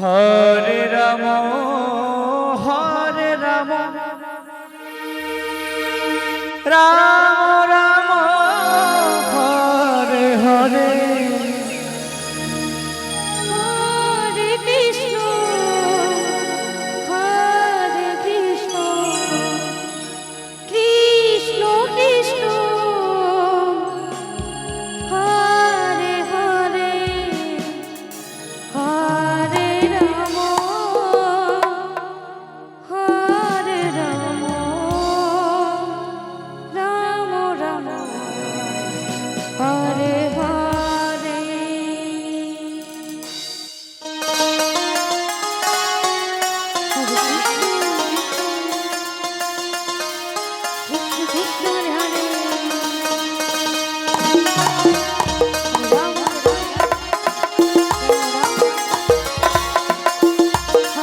Hare Ram Hare Ram Ram Ram Hare Hare Hare Krishna Krishna Krishna Hare Hare Hare Ram Ram Ram Hare Hare. Krishna Hare Hare Ram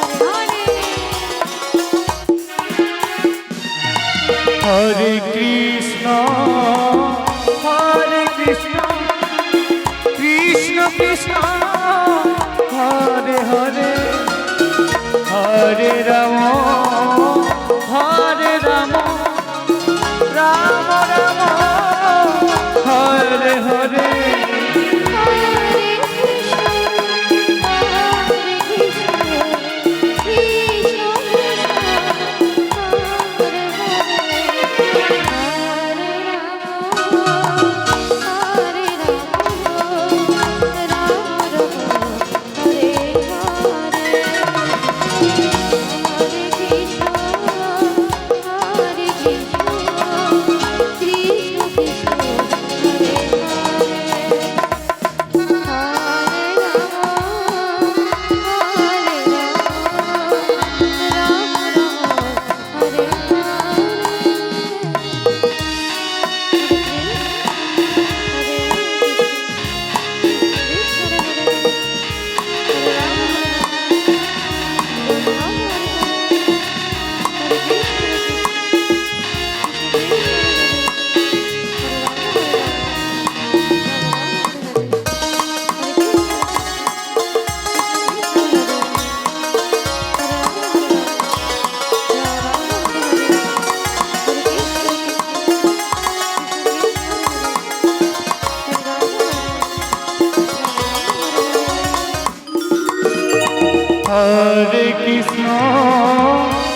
Hare Hare. Hare Krishna Krishna Krishna Hare Hare Hare Ram Ram Ram Hare Hare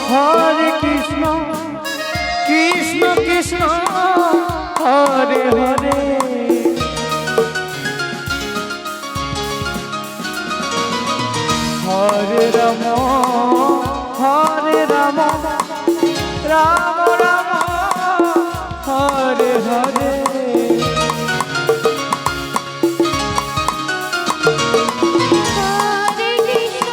Hare Krishna Krishna Krishna Hare Hare Hare Ram Ram Ram Hare Hare Hare Krishna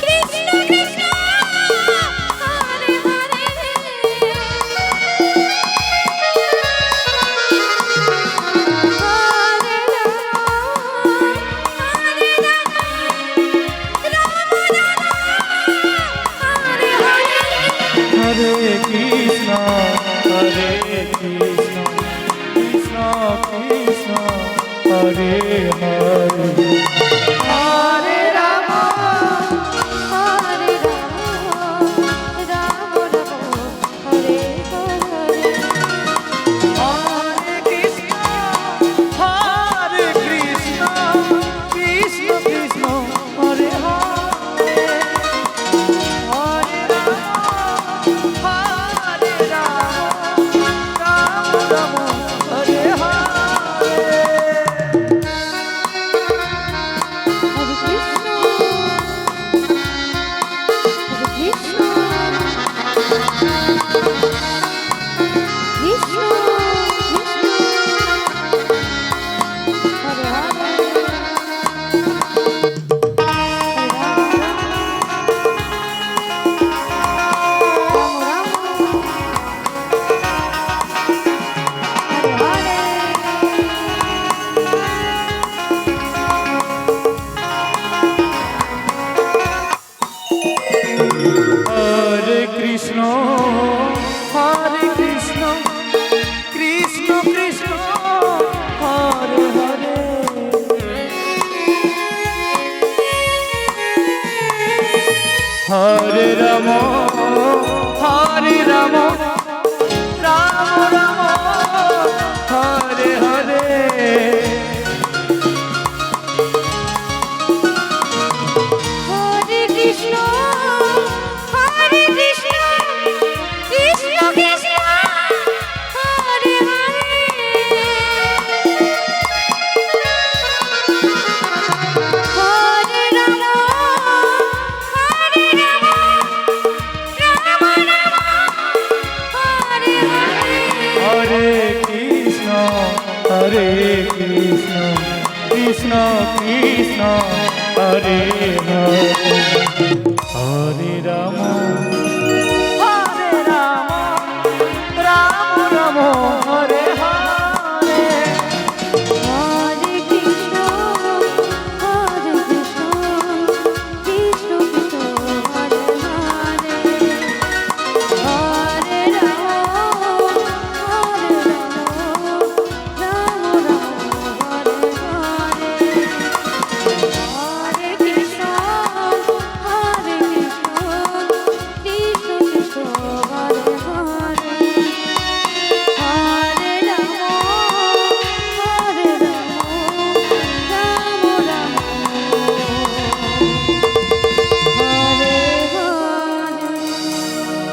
Krishna Krishna Hare Hare Hare Ram Hare Ram Hare Hare. Hare Krishna Krishna Krishna Hare Hare Hare Ram Ram Ram Hare Hare Hare Ram Hare Ram Ram Ram Hare Hare Hare Krishna Krishna Krishna Hare Hare Hare Ram Ram Ram Hare Hare Hare Krishna Krishna Krishna Hare Hare Hare Ram